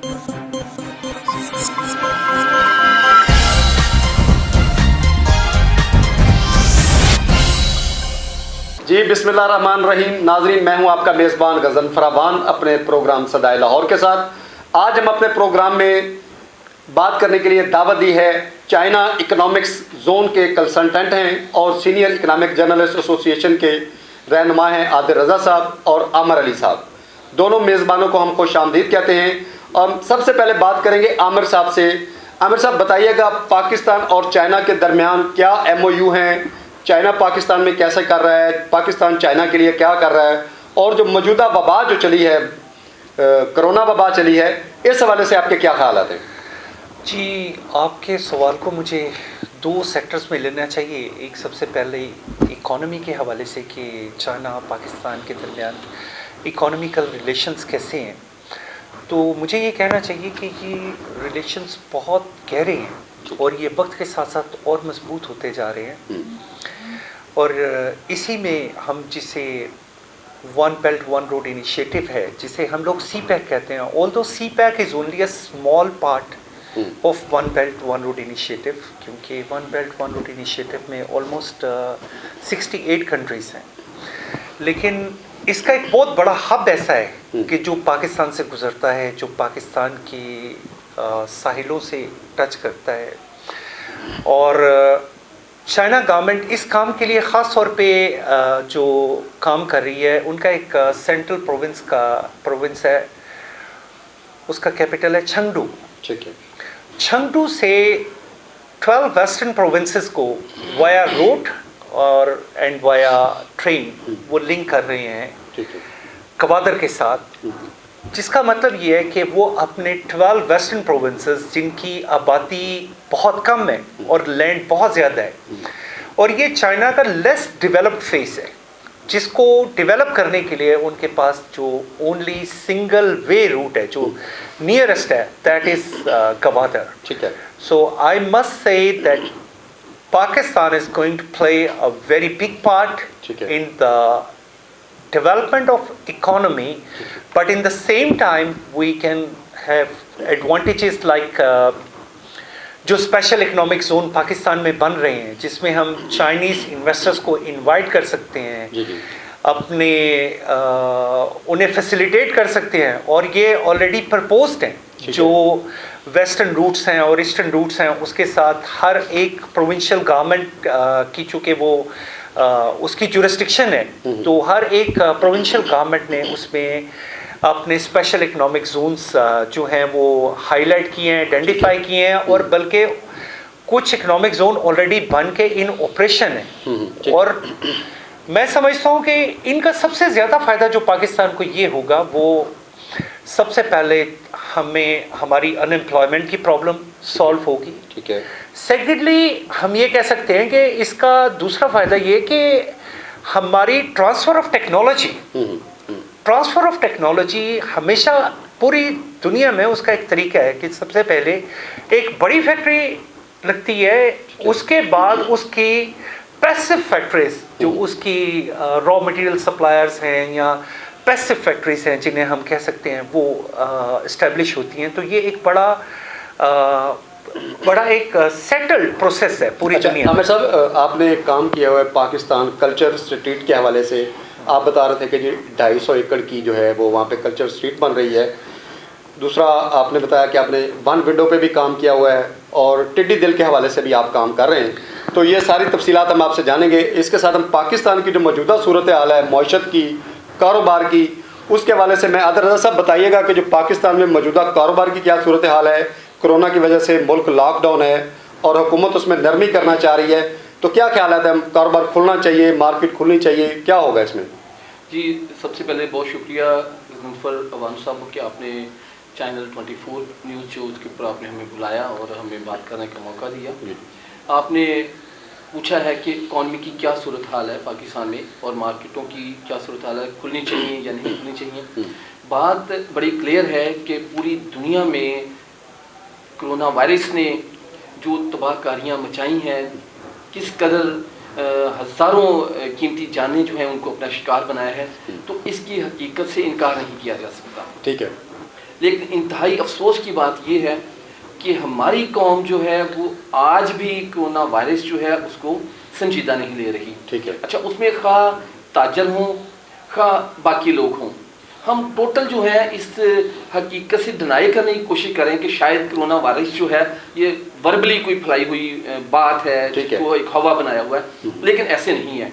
جی بسم اللہ الرحمن الرحیم. ناظرین، میں ہوں آپ کا میزبان غزن فراوان اپنے پروگرام صدائے لاہور کے ساتھ. آج ہم اپنے پروگرام میں بات کرنے کے لیے دعوت دی ہے چائنا اکنامکس زون کے کنسلٹنٹ ہیں اور سینئر اکنامک جرنلسٹ ایسوسی ایشن کے رہنما ہیں عادل رضا صاحب اور عامر علی صاحب. دونوں میزبانوں کو ہم خوش آمدید کہتے ہیں. اور سب سے پہلے بات کریں گے عامر صاحب سے. عامر صاحب بتائیے گا پاکستان اور چائنا کے درمیان کیا ایم او یو ہیں؟ چائنا پاکستان میں کیسے کر رہا ہے؟ پاکستان چائنا کے لیے کیا کر رہا ہے؟ اور جو موجودہ وبا جو چلی ہے، کرونا وبا چلی ہے، اس حوالے سے آپ کے کیا خیالات ہیں؟ جی، آپ کے سوال کو مجھے دو سیکٹرز میں لینا چاہیے. ایک سب سے پہلے اکانومی کے حوالے سے کہ چائنا پاکستان کے درمیان اکانومیکل ریلیشنز کیسے ہیں. تو مجھے یہ کہنا چاہیے کہ یہ ریلیشنز بہت گہرے ہیں اور یہ وقت کے ساتھ ساتھ اور مضبوط ہوتے جا رہے ہیں. اور اسی میں ہم جسے one belt one road initiative ہے، جسے ہم لوگ سی پیک کہتے ہیں، although CPEC is only a small part of one belt one road initiative, کیونکہ one belt one road initiative میں آلموسٹ 68 کنٹریز ہیں. لیکن اس کا ایک بہت بڑا ہب ایسا ہے کہ جو پاکستان سے گزرتا ہے، جو پاکستان کی ساحلوں سے ٹچ کرتا ہے. اور چائنا گورنمنٹ اس کام کے لیے خاص طور پہ جو کام کر رہی ہے، ان کا ایک سینٹرل پروونس ہے، اس کا کیپٹل ہے چنگڈو. چنگڈو سے 12 ویسٹرن پروونسز کو وایا روڈ اور اینڈ وایا ٹرین وہ لنک کر رہے ہیں گوادر کے ساتھ، جس کا مطلب یہ ہے کہ وہ اپنے 12 ویسٹرن پروونسز جن کی آبادی بہت کم ہے اور لینڈ بہت زیادہ ہے، اور یہ چائنا کا لیس ڈیولپڈ فیس ہے، جس کو ڈیولپ کرنے کے لیے ان کے پاس جو اونلی سنگل وے روٹ ہے، جو نیئرسٹ ہے، دیٹ از گوادر. ٹھیک ہے. So I must say that Pakistan is going to play a very big part in the development of economy, but in the same time we can have advantages like جو special economic zone Pakistan میں بن رہے ہیں، جس میں ہم Chinese investors کو invite کر سکتے ہیں، اپنے انہیں فیسیلیٹیٹ کر سکتے ہیں، اور یہ آلریڈی پرپوزڈ ہیں. جو ویسٹرن روٹس ہیں اور ایسٹرن روٹس ہیں، اس کے ساتھ ہر ایک پروونشل گورنمنٹ کی چونکہ وہ اس کی جورسڈکشن ہے، تو ہر ایک پروونشل گورنمنٹ نے اس میں اپنے اسپیشل اکنامک زونز جو ہیں وہ ہائی لائٹ کیے ہیں، آئیڈینٹیفائی کیے ہیں، اور بلکہ کچھ اکنامک زون آلریڈی بن کے ان آپریشن ہیں. اور میں سمجھتا ہوں کہ ان کا سب سے زیادہ فائدہ جو پاکستان کو یہ ہوگا، وہ سب سے پہلے ہمیں ہماری ان امپلائمنٹ کی پرابلم سالو ہوگی. ٹھیک ہے. سیکنڈلی ہم یہ کہہ سکتے ہیں کہ اس کا دوسرا فائدہ یہ کہ ہماری ٹرانسفر آف ٹیکنالوجی ہمیشہ پوری دنیا میں اس کا ایک طریقہ ہے کہ سب سے پہلے ایک بڑی فیکٹری لگتی ہے، اس کے بعد اس کی پیسو فیکٹریز جو اس کی را مٹیریل سپلائرز ہیں یا پیسو فیکٹریز ہیں جنہیں ہم کہہ سکتے ہیں، وہ اسٹیبلش ہوتی ہیں. تو یہ ایک بڑا ایک سیٹلڈ پروسیس ہے پوری دنیا. عامر صاحب، آپ نے ایک کام کیا ہوا ہے پاکستان کلچر اسٹریٹ کے حوالے سے. آپ بتا رہے تھے کہ جی 250 ایکڑ کی جو ہے وہ وہاں پہ کلچر اسٹریٹ بن رہی ہے. دوسرا آپ نے بتایا کہ آپ نے ون ونڈو پہ بھی کام کیا ہوا ہے، اور ٹڈی دل کے حوالے سے بھی آپ کام کر رہے ہیں. تو یہ ساری تفصیلات ہم آپ سے جانیں گے. اس کے ساتھ ہم پاکستان کی جو موجودہ صورتحال ہے معیشت کی، کاروبار کی، اس کے حوالے سے میں عادل رضا صاحب بتائیے گا کہ جو پاکستان میں موجودہ کاروبار کی کیا صورتحال ہے. کرونا کی وجہ سے ملک لاک ڈاؤن ہے اور حکومت اس میں نرمی کرنا چاہ رہی ہے، تو کیا خیالات ہیں؟ کاروبار کھلنا چاہیے، مارکیٹ کھلنی چاہیے، کیا ہوگا اس میں؟ جی، سب سے پہلے بہت شکریہ غضنفر عوان صاحب کہ آپ نے چینل 24 نیوز جو اس کے اوپر آپ نے ہمیں بلایا اور ہمیں بات کرنے کا موقع دیا. آپ نے پوچھا ہے کہ اکانومی کی کیا صورتحال ہے پاکستان میں اور مارکیٹوں کی کیا صورتحال ہے، کھلنی چاہیے یا نہیں کھلنی چاہیے. بات بڑی کلیئر ہے کہ پوری دنیا میں کرونا وائرس نے جو تباہ کاریاں مچائی ہیں، کس قدر ہزاروں قیمتی جانیں جو ہیں ان کو اپنا شکار بنایا ہے، تو اس کی حقیقت سے انکار نہیں کیا جا سکتا. ٹھیک ہے. لیکن انتہائی افسوس کی بات یہ ہے کہ ہماری قوم جو ہے وہ آج بھی کرونا وائرس جو ہے اس کو سنجیدہ نہیں لے رہی. ٹھیک ہے. اچھا اس میں خواہ تاجر ہوں خواہ باقی لوگ ہوں, ہم ٹوٹل جو ہے اس حقیقت سے ڈینائی کرنے کی کوشش کریں کہ شاید کرونا وائرس جو ہے یہ وربلی کوئی پھیلائی ہوئی بات ہے جس کو ایک ہوا بنایا ہوا ہے, لیکن ایسے نہیں ہے.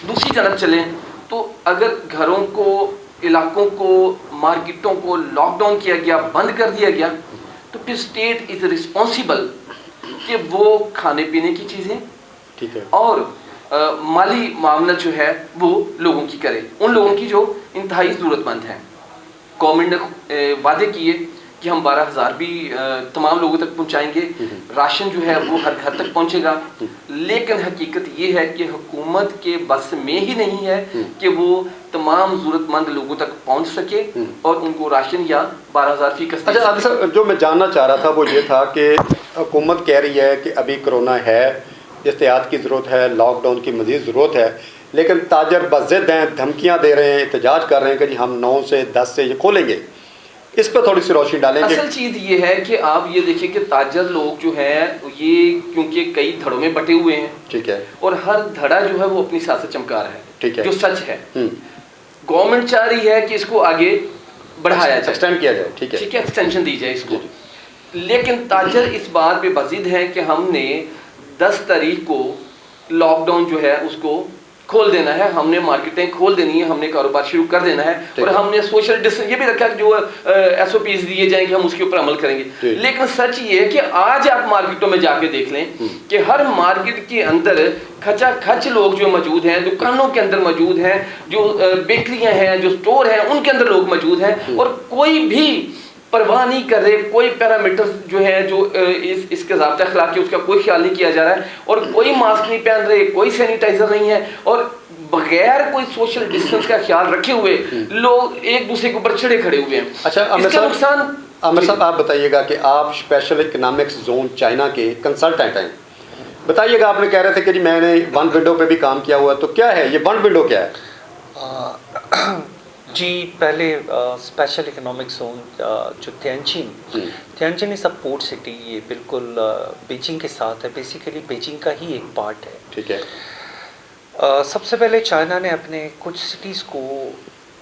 دوسری جانب چلیں تو اگر گھروں کو, علاقوں کو, مارکیٹوں کو لاک ڈاؤن کیا گیا, بند کر دیا گیا, تو پھر اسٹیٹ از رسپانسیبل کہ وہ کھانے پینے کی چیزیں ٹھیک ہے اور مالی معاملت جو ہے وہ لوگوں کی کرے, ان لوگوں کی جو انتہائی ضرورت مند ہیں. گورنمنٹ نے وعدے کیے کہ ہم 12,000 بھی تمام لوگوں تک پہنچائیں گے, راشن جو ہے وہ ہر گھر تک پہنچے گا, لیکن حقیقت یہ ہے کہ حکومت کے بس میں ہی نہیں ہے کہ وہ تمام ضرورت مند لوگوں تک پہنچ سکے اور ان کو راشن یا 12,000 فی کس. اچھا صاحب, جو میں جاننا چاہ رہا تھا وہ یہ تھا کہ حکومت کہہ رہی ہے کہ ابھی کرونا ہے, احتیاط کی ضرورت ہے, لاک ڈاؤن کی مزید ضرورت ہے, لیکن تاجر بضد ہیں, دھمکیاں دے رہے ہیں, احتجاج کر رہے ہیں کہ جی ہم 9 سے 10 سے یہ کھولیں گے. اس پہ تھوڑی سی روشنی ڈالیں گے. اصل چیز یہ ہے کہ آپ یہ دیکھیں کہ تاجر لوگ جو ہیں یہ کیونکہ کئی دھڑوں میں بٹے ہوئے ہیں, ٹھیک ہے, اور ہر دھڑا جو ہے وہ اپنی سیاست چمکا رہا ہے, ٹھیک ہے, جو سچ ہے. گورنمنٹ چاہ رہی ہے کہ اس کو آگے بڑھایا جائے, ایکسٹینڈ کیا جائے, ٹھیک ہے, ٹھیک ہے, ایکسٹینشن دی جائے اس کو. لیکن تاجر اس بات پہ بضد ہے کہ ہم نے 10 تاریخ کو لاک ڈاؤن جو ہے اس کو کھول دینا ہے, ہم نے مارکیٹیں کھول دینی ہے, ہم نے کاروبار شروع کر دینا ہے, اور ہم نے سوشل ڈسٹینس یہ بھی رکھا کہ جو SOPs دیے جائیں گے ہم اس کے اوپر عمل کریں گے. لیکن سچ یہ ہے کہ آج آپ مارکیٹوں میں جا کے دیکھ لیں کہ ہر مارکیٹ کے اندر کھچا کھچ لوگ جو موجود ہیں, دکانوں کے اندر موجود ہیں, جو بیکریاں ہیں, جو سٹور ہیں, ان کے اندر لوگ موجود ہیں, اور کوئی بھی پرواہ نہیں کر رہے, کوئی پیرامیٹر جو ہے جو اس کے ضابطہ اخلاقی اس کا کوئی خیال نہیں کیا جا رہا ہے, اور کوئی ماسک نہیں پہن رہے, کوئی سینیٹائزر نہیں ہے, اور بغیر کوئی سوشل ڈسٹینس کا خیال رکھے ہوئے لوگ ایک دوسرے کے اوپر چڑھے کھڑے ہوئے ہیں. اچھا عامر صاحب آپ بتائیے گا کہ آپ اسپیشل اکنامکس زون چائنا کے کنسلٹنٹ ہیں, بتائیے گا, آپ نے کہہ رہے تھے کہ جی میں نے ون ونڈو پہ بھی کام کیا ہوا, تو کیا ہے یہ ون ونڈو کیا ہے؟ جی پہلے اسپیشل اکنامک زون جو تیانجن از اے پورٹ سٹی, یہ بالکل بیجنگ کے ساتھ ہے, بیسیکلی بیجنگ کا ہی ایک پارٹ ہے. ٹھیک ہے. سب سے پہلے چائنا نے اپنے کچھ سٹیز کو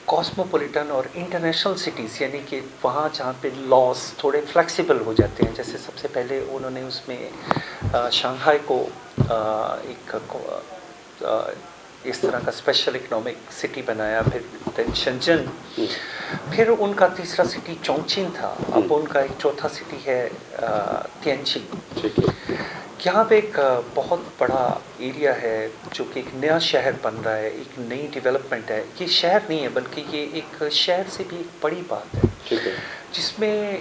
کاسموپولیٹن اور انٹرنیشنل سٹیز, یعنی کہ وہاں جہاں پہ لاس تھوڑے فلیکسیبل ہو جاتے ہیں, جیسے سب سے پہلے انہوں نے اس میں شنگھائی کو ایک اس طرح کا اسپیشل اکنامک سٹی بنایا, پھر شنجن, پھر ان کا تیسرا سٹی چونگچن تھا, اب ان کا ایک چوتھا سٹی ہے تینجن. یہاں پہ ایک بہت بڑا ایریا ہے جو کہ ایک نیا شہر بن رہا ہے, ایک نئی ڈیولپمنٹ ہے. یہ شہر نہیں ہے بلکہ یہ ایک شہر سے بھی ایک بڑی بات ہے, جس میں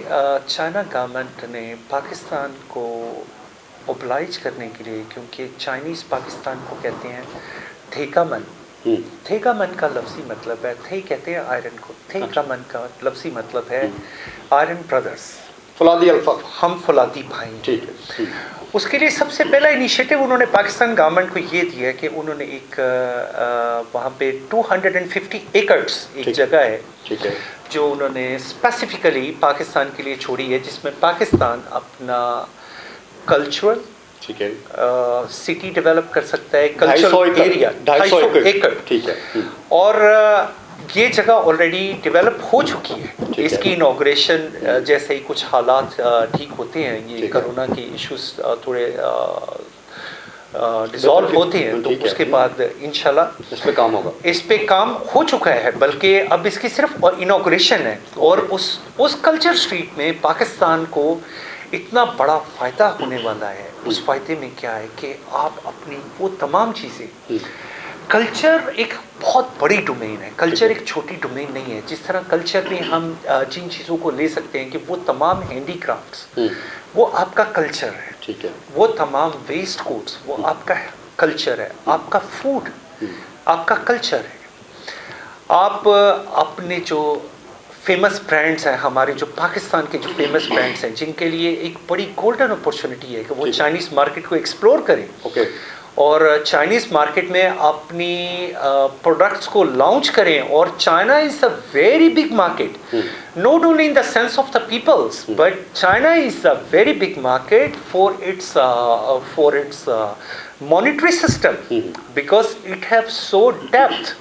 چائنا گورنمنٹ نے پاکستان کو اوبلائج کرنے کے لیے, کیونکہ چائنیز پاکستان کو کہتے ہیں تھیکا من. تھیکا من کا لفظی مطلب ہے, تھے کہتے ہیں آئرن کو, تھیکا من کا لفظی مطلب ہے آئرن برادرز, فولادی الفا, ہم فولادی بھائی. ٹھیک ہے. اس کے لیے سب سے پہلا انیشیٹو انہوں نے پاکستان گورنمنٹ کو یہ دیا کہ انہوں نے ایک وہاں پہ 250 ایکڑز ایک جگہ ہے جو انہوں نے اسپیسیفکلی پاکستان کے لیے چھوڑی ہے, جس میں پاکستان اپنا کلچرل سٹی ڈیولپ کر سکتا ہے, کلچرل ایریا 250 ایکڑ. ٹھیک ہے. اور یہ جگہ آلریڈی ڈیولپ ہو چکی ہے. اس کی انوگریشن جیسے ہی کچھ حالات ٹھیک ہوتے ہیں, یہ کرونا کے ایشوز تھوڑے ڈیزالو ہوتے ہیں, تو اس کے بعد انشاءاللہ اس پہ کام ہوگا. اس پہ کام ہو چکا ہے, بلکہ اب اس کی صرف انوگریشن ہے. اور اس کلچر اسٹریٹ میں پاکستان کو اتنا بڑا فائدہ ہونے والا ہے. اس فائدے میں کیا ہے کہ آپ اپنی وہ تمام چیزیں, کلچر ایک بہت بڑی ڈومین ہے, کلچر ایک چھوٹی ڈومین نہیں ہے. جس طرح کلچر میں ہم جن چیزوں کو لے سکتے ہیں کہ وہ تمام ہینڈی کرافٹس وہ آپ کا کلچر ہے, ٹھیک ہے, وہ تمام ویسٹ کوٹس وہ آپ کا کلچر ہے, آپ کا فوڈ آپ کا کلچر ہے. آپ اپنے جو فیمس برانڈس ہیں, ہمارے جو پاکستان کے جو فیمس برانڈس ہیں, جن کے لیے ایک بڑی گولڈن اپرچونٹی ہے کہ وہ چائنیز مارکیٹ کو ایکسپلور کریں, اور چائنیز مارکیٹ میں اپنی پروڈکٹس کو لانچ کریں. اور China is a very big market, not only in the sense of the peoples, but China is a very big market for its monetary system, because it has so depth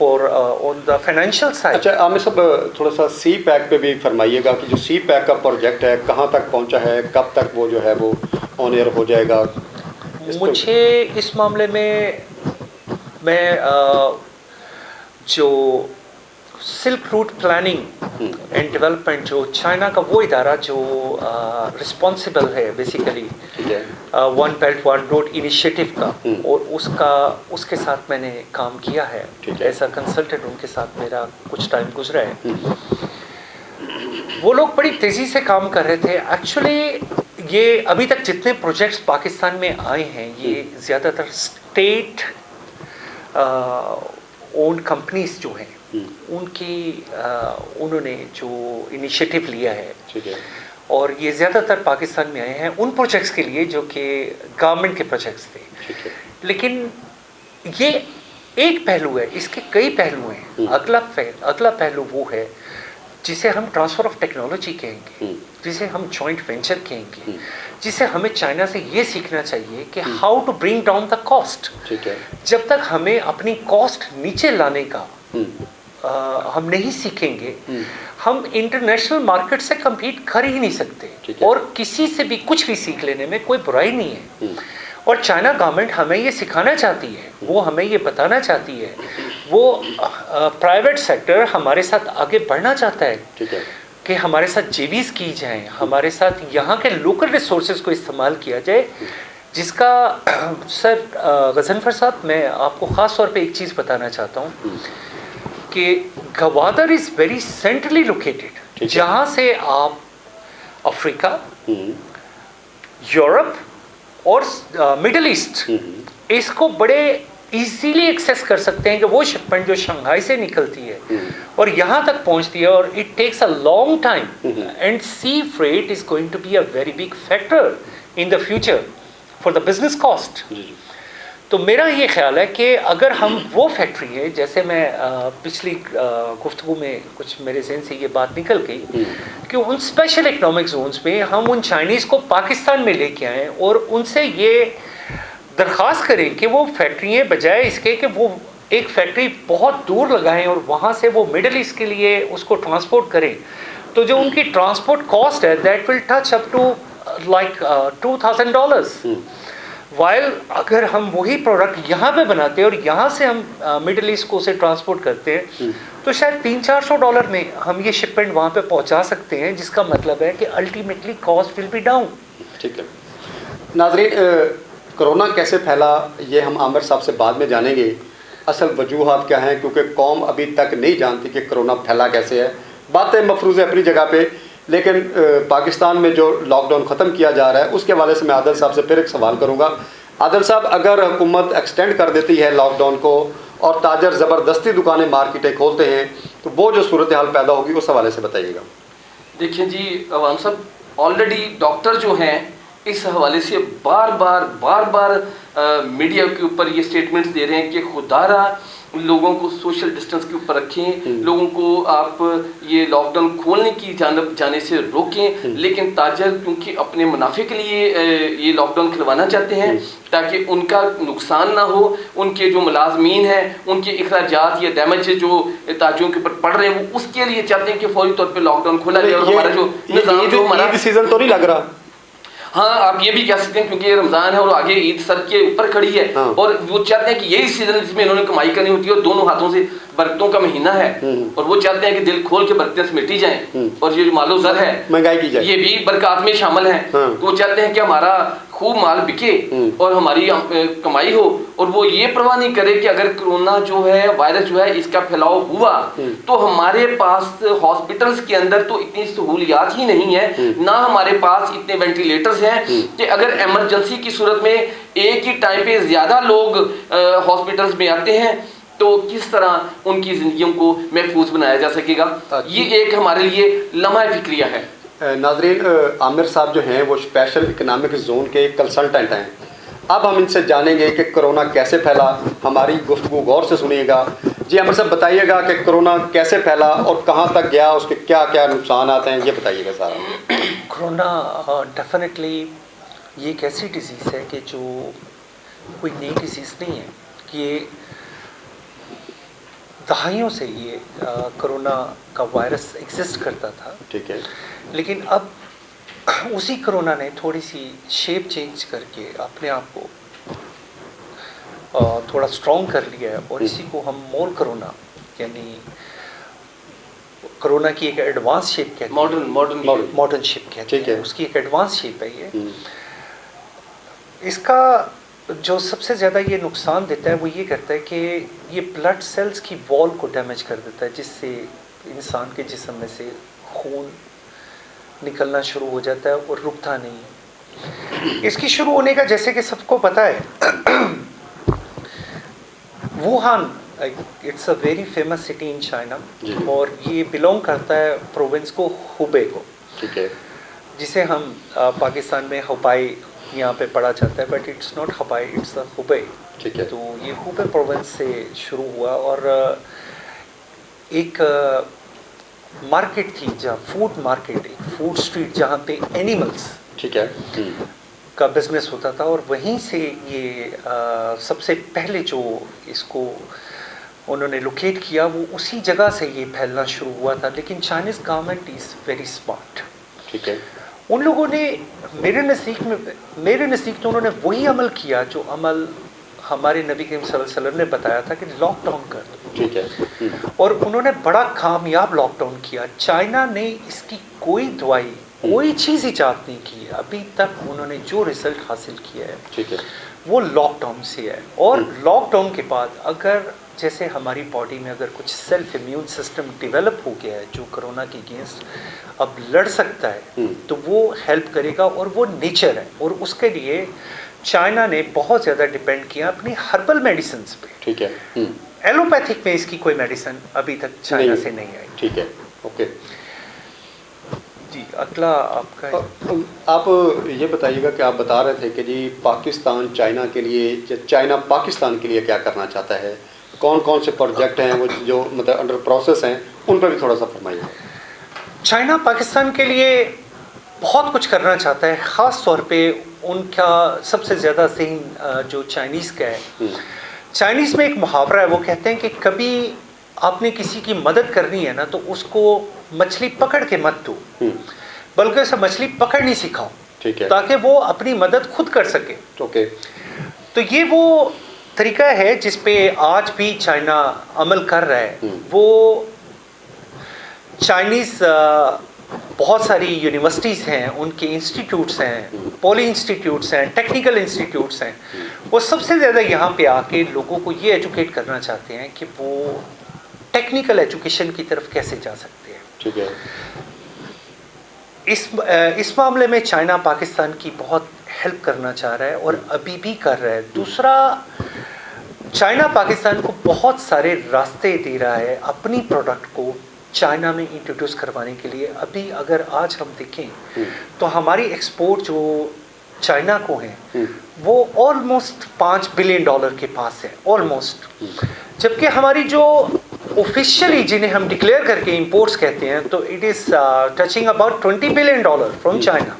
on the financial side. اچھا عامر صاحب تھوڑا سا سی pack پہ بھی فرمائیے گا کہ جو سی pack کا پروجیکٹ ہے کہاں تک پہنچا ہے, کب تک وہ جو ہے وہ آن ایئر ہو جائے گا؟ مجھے اس معاملے میں جو silk route planning and development جو چائنا کا وہ ادارہ جو رسپانسبل ہے basically one belt one road initiative کا, اور اس کے ساتھ میں نے کام کیا ہے ایز اے کنسلٹنٹ. ان کے ساتھ میرا کچھ ٹائم گزرا ہے. وہ لوگ بڑی تیزی سے کام کر رہے تھے. ایکچولی یہ ابھی تک جتنے پروجیکٹس پاکستان میں آئے ہیں یہ زیادہ تر اسٹیٹ اونڈ کمپنیز جو ہیں ان کی انہوں نے جو انیشیٹو لیا ہے, اور یہ زیادہ تر پاکستان میں آئے ہیں ان پروجیکٹس کے لیے جو کہ گورنمنٹ کے پروجیکٹس تھے. لیکن یہ ایک پہلو ہے, اس کے کئی پہلو ہیں. اگلا پہلو وہ ہے جسے ہم ٹرانسفر آف ٹیکنالوجی کہیں گے, جسے ہم جوائنٹ وینچر کہیں گے, جسے ہمیں چائنا سے یہ سیکھنا چاہیے کہ how to bring down the cost. جب تک ہمیں اپنی کاسٹ نیچے لانے کا ہم نہیں سیکھیں گے, ہم انٹرنیشنل مارکیٹ سے کمپیٹ کر ہی نہیں سکتے. اور کسی سے بھی کچھ بھی سیکھ لینے میں کوئی برائی نہیں ہے. اور چائنا گورنمنٹ ہمیں یہ سکھانا چاہتی ہے, وہ ہمیں یہ بتانا چاہتی ہے, وہ پرائیویٹ سیکٹر ہمارے ساتھ آگے بڑھنا چاہتا ہے کہ ہمارے ساتھ جیویز کی جائیں, ہمارے ساتھ یہاں کے لوکل ریسورسز کو استعمال کیا جائے. جس کا سر غضنفر صاحب میں آپ کو خاص طور پہ ایک چیز بتانا چاہتا ہوں کہ Gwadar is very centrally located, جہاں سے آپ افریقہ, یورپ اور مڈل ایسٹ اس کو بڑے ایزیلی ایکسیس کر سکتے ہیں کہ وہ شپمنٹ جو شنگھائی سے نکلتی ہے اور یہاں تک پہنچتی ہے, اور it takes a long time, and sea freight is going to be a very big factor in the future for the business cost. تو میرا یہ خیال ہے کہ اگر ہم وہ فیکٹری ہے, جیسے میں پچھلی گفتگو میں کچھ میرے ذہن سے یہ بات نکل گئی کہ ان اسپیشل اکنامک زونز میں ہم ان چائنیز کو پاکستان میں لے کے آئیں اور ان سے یہ درخواست کریں کہ وہ فیکٹریاں بجائے اس کے کہ وہ ایک فیکٹری بہت دور لگائیں اور وہاں سے وہ مڈل ایسٹ کے لیے اس کو ٹرانسپورٹ کریں, تو جو ان کی ٹرانسپورٹ کاسٹ ہے that will touch up to like $2,000. While اگر ہم وہی پروڈکٹ یہاں پہ بناتے ہیں اور یہاں سے ہم مڈل ایسٹ کو اسے ٹرانسپورٹ کرتے ہیں تو شاید $300-400 میں ہم یہ شپمنٹ وہاں پہ پہنچا سکتے ہیں, جس کا مطلب ہے کہ ultimately cost will be down. ٹھیک ہے ناظرین, کرونا کیسے پھیلا یہ ہم عامر صاحب سے بعد میں جانیں گے. اصل وجوہات کیا ہیں, کیونکہ قوم ابھی تک نہیں جانتی کہ کرونا پھیلا کیسے ہے. باتیں مفروض ہے اپنی جگہ پہ, لیکن پاکستان میں جو لاک ڈاؤن ختم کیا جا رہا ہے اس کے حوالے سے میں عادل صاحب سے پھر ایک سوال کروں گا. عادل صاحب, اگر حکومت ایکسٹینڈ کر دیتی ہے لاک ڈاؤن کو اور تاجر زبردستی دکانیں مارکیٹیں کھولتے ہیں تو وہ جو صورتحال پیدا ہوگی اس حوالے سے بتائیے گا. دیکھیں جی عوام صاحب, آلریڈی ڈاکٹر جو ہیں اس حوالے سے بار بار میڈیا کے اوپر یہ سٹیٹمنٹس دے رہے ہیں کہ خدارہ لوگوں کو سوشل ڈسٹنس کے اوپر رکھیں, لوگوں کو آپ یہ لاک ڈاؤن کھولنے کی جانب جانے سے روکیں. لیکن تاجر کیونکہ اپنے منافع کے لیے یہ لاک ڈاؤن کھلوانا چاہتے ہیں تاکہ ان کا نقصان نہ ہو, ان کے جو ملازمین ہیں ان کے اخراجات یا ڈیمیج جو تاجروں کے اوپر پڑ رہے ہیں وہ اس کے لیے چاہتے ہیں کہ فوری طور پہ لاک ڈاؤن کھولا جائے. اور ہمارا جو نظام جو ہمارا سیزن تو نہیں لگ رہا, ہاں آپ یہ بھی کہہ سکتے ہیں کیونکہ یہ رمضان ہے اور آگے عید سر کے اوپر کھڑی ہے, اور وہ چاہتے ہیں کہ یہی سیزن جس میں انہوں نے کمائی کرنی ہوتی ہے اور دونوں ہاتھوں سے برکتوں کا مہینہ ہے, اور وہ چاہتے ہیں کہ دل کھول کے برکتیں سمیٹی جائیں, اور یہ جو مال و زر ہے مہنگائی کی جائے, یہ بھی برکات میں شامل ہیں. تو وہ چاہتے ہیں کہ ہمارا خوب مال بکے اور ہماری کمائی ہو, اور وہ یہ پرواہ نہیں کرے کہ اگر کرونا جو ہے وائرس جو ہے اس کا پھیلاؤ ہوا تو ہمارے پاس ہاسپٹلس کے اندر تو اتنی سہولیات ہی نہیں ہے, نہ ہمارے پاس اتنے وینٹیلیٹرز ہیں کہ اگر ایمرجنسی کی صورت میں ایک ہی ٹائم پہ زیادہ لوگ ہاسپٹلس میں آتے ہیں تو کس طرح ان کی زندگیوں کو محفوظ بنایا جا سکے گا. یہ ایک ہمارے لیے لمحہ فکریہ ہے. ناظرین, عامر صاحب جو ہیں وہ اسپیشل اکنامک زون کے کنسلٹنٹ ہیں. اب ہم ان سے جانیں گے کہ کرونا کیسے پھیلا. ہماری گفتگو غور سے سنیے گا. جی عامر صاحب بتائیے گا کہ کرونا کیسے پھیلا اور کہاں تک گیا, اس کے کیا کیا نقصانات ہیں, یہ بتائیے گا سارا. کرونا ڈیفینیٹلی یہ ایک ایسی ڈیزیز ہے کہ جو کوئی نئی ڈیزیز نہیں ہے, کہ یہ دہائیوں سے یہ کرونا کا وائرس ایگزسٹ کرتا تھا. ٹھیک ہے. لیکن اب اسی کرونا نے تھوڑی سی شیپ چینج کر کے اپنے آپ کو تھوڑا اسٹرانگ کر لیا ہے, اور اسی کو ہم مور کرونا یعنی کرونا کی ایک ایڈوانس شیپ کہتے ہیں, ماڈرن شیپ کہتے ہیں, اس کی ایک ایڈوانس شیپ ہے یہ. اس کا جو سب سے زیادہ یہ نقصان دیتا ہے وہ یہ کرتا ہے کہ یہ بلڈ سیلز کی وال کو ڈیمیج کر دیتا ہے, جس سے انسان کے جسم میں سے خون نکلنا شروع ہو جاتا ہے اور رکتا نہیں. اس کی شروع ہونے کا جیسے کہ سب کو پتہ ہے, Wuhan it's a very famous city in China, اور یہ بلونگ کرتا ہے پروونس کو ہوبے کو, جسے ہم پاکستان میں ہبائی یہاں پہ پڑھا جاتا ہے, بٹ اٹس ناٹ ہبائی, اٹس ہوبے. تو یہ ہوبے پروونس سے شروع ہوا, اور ایک مارکیٹ تھی جہاں فوڈ مارکیٹ, ایک فوڈ اسٹریٹ جہاں پہ اینیملس کا بزنس ہوتا تھا, اور وہیں سے یہ سب سے پہلے جو اس کو انہوں نے لوکیٹ کیا وہ اسی جگہ سے یہ پھیلنا شروع ہوا تھا. لیکن Chinese government is very smart. ٹھیک ہے. ان لوگوں نے میرے نزدیک تو انہوں نے وہی عمل کیا جو عمل ہمارے نبی کریم صلی اللہ علیہ وسلم نے بتایا تھا کہ لاک ڈاؤن کر دو. ٹھیک ہے. اور انہوں نے بڑا کامیاب لاک ڈاؤن کیا. چائنا نے اس کی کوئی دوائی کوئی چیز ایجاد نہیں کی ہے ابھی تک. انہوں نے جو رزلٹ حاصل کیا ہے ٹھیک ہے وہ لاک ڈاؤن سے ہے. اور لاک ڈاؤن کے بعد اگر جیسے ہماری باڈی میں اگر کچھ سیلف امیون سسٹم ڈیولپ ہو گیا ہے جو کرونا کے اگینسٹ اب لڑ سکتا ہے, تو وہ ہیلپ کرے گا, اور وہ نیچر ہے. اور اس کے لیے چائنا نے بہت زیادہ ڈپینڈ کیا اپنی ہربل میڈیسنس پہ. ٹھیک ہے. ایلوپیتھک میں اس کی کوئی میڈیسن ابھی تک چائنا سے نہیں آئی. ٹھیک ہے. اوکے جی اگلا آپ کا. آپ یہ بتائیے گا کہ آپ بتا رہے تھے کہ جی پاکستان چائنا کے لیے, چائنا پاکستان کے لیے کیا کرنا چاہتا ہے, کون کون سے پروجیکٹ ہیں وہ جو مطلب انڈر پروسیس ہیں, ان پہ بھی تھوڑا سا فرمائیے. چائنا پاکستان کے لیے بہت کچھ کرنا چاہتا ہے. خاص طور پہ ان کا سب سے زیادہ ذہن جو چائنیز کا ہے. چائنیز میں ایک محاورہ ہے, وہ کہتے ہیں کہ کبھی آپ نے کسی کی مدد کرنی ہے نا تو اس کو مچھلی پکڑ کے مت دو, بلکہ اسے مچھلی پکڑنی سکھاؤ, تاکہ وہ اپنی مدد خود کر سکے. تو یہ وہ طریقہ ہے جس پہ آج بھی چائنا عمل کر رہا ہے. وہ چائنیز بہت ساری یونیورسٹیز ہیں, ان کے انسٹیٹیوٹس ہیں, پولی انسٹیٹیوٹس ہیں, ٹیکنیکل انسٹیٹیوٹس ہیں. وہ سب سے زیادہ یہاں پہ آ کے لوگوں کو یہ ایجوکیٹ کرنا چاہتے ہیں کہ وہ ٹیکنیکل ایجوکیشن کی طرف کیسے جا سکتے ہیں. ٹھیک ہے. اس معاملے میں چائنا پاکستان کی بہت ہیلپ کرنا چاہ رہا ہے, اور ابھی بھی کر رہا ہے. دوسرا, چائنا پاکستان کو بہت سارے راستے دے رہا ہے اپنی پروڈکٹ کو چائنا میں انٹروڈیوس کروانے کے لیے. ابھی اگر آج ہم دیکھیں تو ہماری ایکسپورٹ جو چائنا کو ہیں وہ آلموسٹ $5 بلین کے پاس ہے, آلموسٹ. جبکہ ہماری جو آفیشیلی جنہیں ہم ڈکلیئر کر کے امپورٹس کہتے ہیں تو it is touching about $20 billion from China.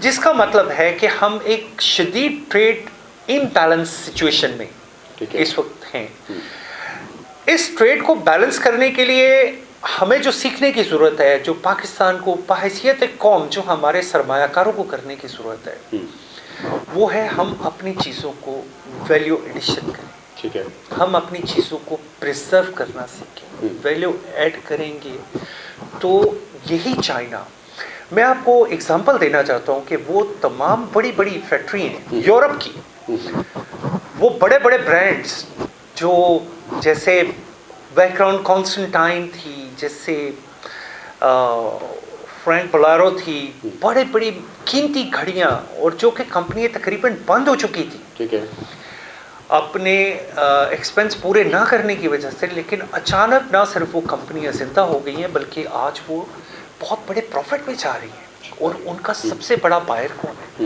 جس کا مطلب ہے کہ ہم ایک شدید ٹریڈ امبیلنس سچویشن میں اس وقت ہیں. اس ٹریڈ کو بیلنس کرنے کے لیے ہمیں جو سیکھنے کی ضرورت ہے, جو پاکستان کو بحیثیت ایک قوم جو ہمارے سرمایہ کاروں کو کرنے کی ضرورت ہے, وہ ہے ہم اپنی چیزوں کو ویلیو ایڈیشن کریں. ٹھیک ہے. ہم اپنی چیزوں کو پرزرو کرنا سیکھیں, ویلیو ایڈ کریں گے تو یہی چائنا. میں آپ کو ایگزامپل دینا چاہتا ہوں کہ وہ تمام بڑی بڑی فیکٹری ہیں یورپ کی, وہ بڑے بڑے برانڈز جو جیسے بیک گراؤنڈ کانسٹنٹائن تھی, جیسے فرینک بولارو تھی, بڑے بڑی قیمتی گھڑیاں, اور جو کہ کمپنیاں تقریباً بند ہو چکی تھی. ٹھیک ہے. اپنے ایکسپینس پورے نہ کرنے کی وجہ سے. لیکن اچانک نہ صرف وہ کمپنیاں زندہ ہو گئی ہیں بلکہ آج وہ بہت بڑے پروفٹ میں جا رہی ہیں. اور ان کا سب سے بڑا بائر کون ہے؟